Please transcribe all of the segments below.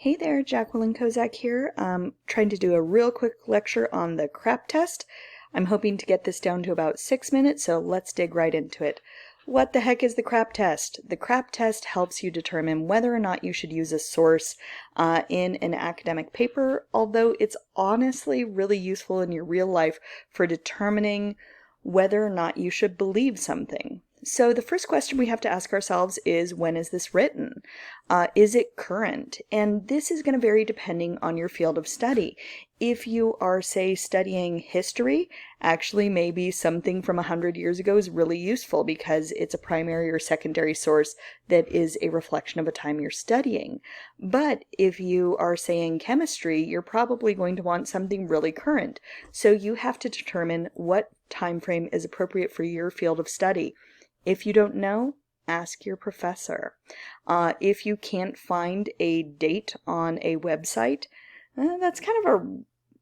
Hey there, Jacqueline Kozak here. Trying to do a real quick lecture on the CRAAP test. I'm hoping to get this down to about 6 minutes, so let's dig right into it. What the heck is the CRAAP test? The CRAAP test helps you determine whether or not you should use a source in an academic paper, although it's honestly really useful in your real life for determining whether or not you should believe something. So the first question we have to ask ourselves is, when is this written? Is it current? And this is going to vary depending on your field of study. If you are, say, studying history, actually maybe something from 100 years ago is really useful because it's a primary or secondary source that is a reflection of a time you're studying. But if you are saying chemistry, you're probably going to want something really current. So you have to determine what time frame is appropriate for your field of study. If you don't know, ask your professor. If you can't find a date on a website, that's kind of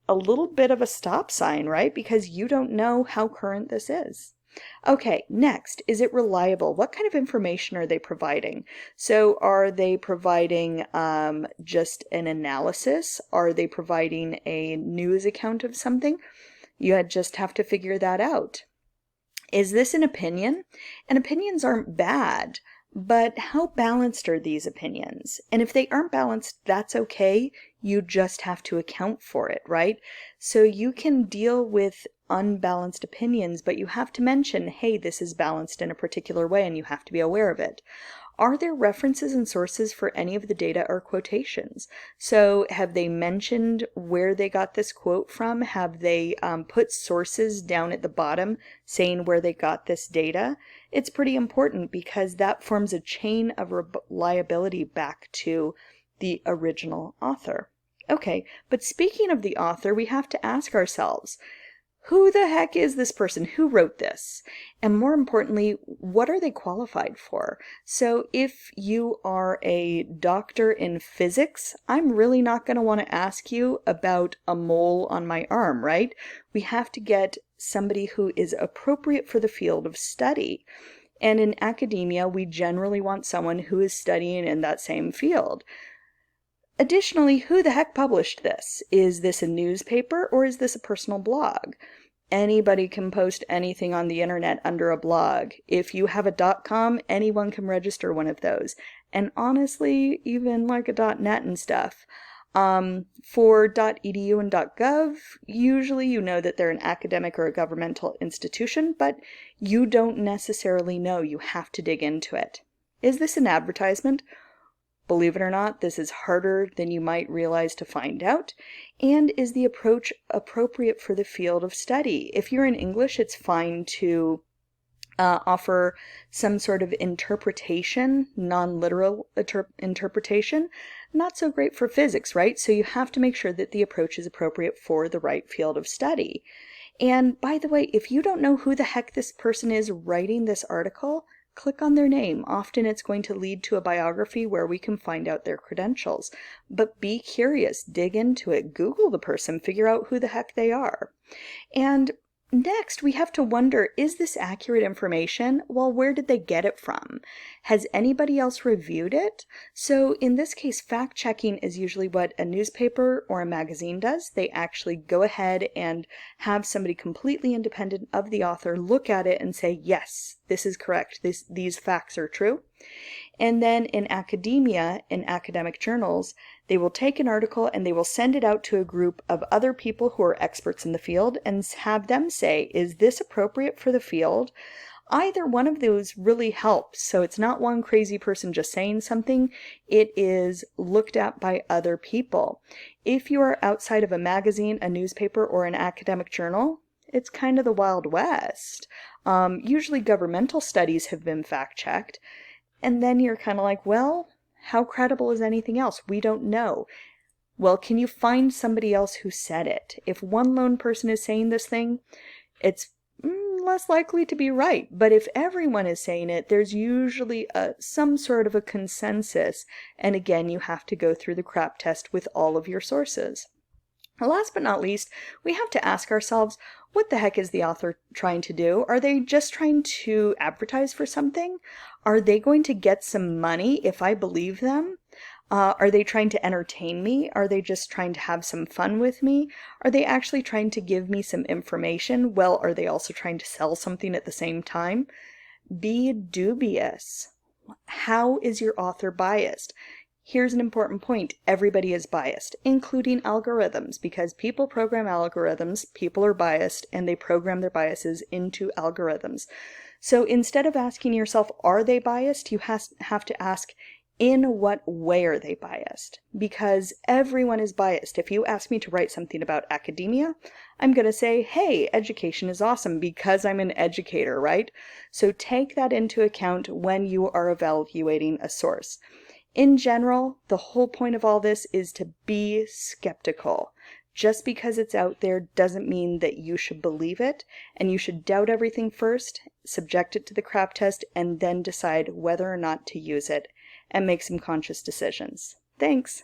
a little bit of a stop sign, right? Because you don't know how current this is. Okay, next, is it reliable? What kind of information are they providing? So are they providing just an analysis? Are they providing a news account of something? You just have to figure that out. Is this an opinion? And opinions aren't bad, but how balanced are these opinions? And if they aren't balanced, that's okay. You just have to account for it, right? So you can deal with unbalanced opinions, but you have to mention, hey, this is balanced in a particular way, and you have to be aware of it. Are there references and sources for any of the data or quotations? So have they mentioned where they got this quote from? Have they put sources down at the bottom saying where they got this data? It's pretty important because that forms a chain of reliability back to the original author. Okay, but speaking of the author, we have to ask ourselves, who the heck is this person? Who wrote this? And more importantly, what are they qualified for? So if you are a doctor in physics, I'm really not going to want to ask you about a mole on my arm, right? We have to get somebody who is appropriate for the field of study. And in academia, we generally want someone who is studying in that same field. Additionally, who the heck published this? Is this a newspaper or is this a personal blog? Anybody can post anything on the internet under a blog. If you have a .com, anyone can register one of those. And honestly, even like a .net and stuff. For .edu and .gov, usually you know that they're an academic or a governmental institution, but you don't necessarily know. You have to dig into it. Is this an advertisement? Believe it or not, this is harder than you might realize to find out. And is the approach appropriate for the field of study? If you're in English, it's fine to offer some sort of interpretation, non-literal interpretation. Not so great for physics, right? So you have to make sure that the approach is appropriate for the right field of study. And by the way, if you don't know who the heck this person is writing this article, click on their name. Often it's going to lead to a biography where we can find out their credentials. But be curious, dig into it, Google the person, figure out who the heck they are. And next, we have to wonder, is this accurate information? Well, where did they get it from? Has anybody else reviewed it? So in this case, fact-checking is usually what a newspaper or a magazine does. They actually go ahead and have somebody completely independent of the author look at it and say, yes, this is correct. These facts are true. And then in academia, in academic journals, they will take an article and they will send it out to a group of other people who are experts in the field and have them say, is this appropriate for the field? Either one of those really helps. So it's not one crazy person just saying something. It is looked at by other people. If you are outside of a magazine, a newspaper, or an academic journal, it's kind of the Wild West. Usually governmental studies have been fact-checked. And then you're kind of like, well, how credible is anything else? We don't know. Well, can you find somebody else who said it? If one lone person is saying this thing, it's less likely to be right. But if everyone is saying it, there's usually some sort of a consensus. And again, you have to go through the CRAAP test with all of your sources. Last but not least, we have to ask ourselves, what the heck is the author trying to do? Are they just trying to advertise for something? Are they going to get some money if I believe them? Are they trying to entertain me? Are they just trying to have some fun with me? Are they actually trying to give me some information? Well, are they also trying to sell something at the same time? Be dubious. How is your author biased? Here's an important point. Everybody is biased, including algorithms, because people program algorithms, people are biased, and they program their biases into algorithms. So instead of asking yourself, are they biased? You have to ask, in what way are they biased? Because everyone is biased. If you ask me to write something about academia, I'm going to say, hey, education is awesome because I'm an educator, right? So take that into account when you are evaluating a source. In general, the whole point of all this is to be skeptical. Just because it's out there doesn't mean that you should believe it, and you should doubt everything first, subject it to the CRAAP test, and then decide whether or not to use it, and make some conscious decisions. Thanks!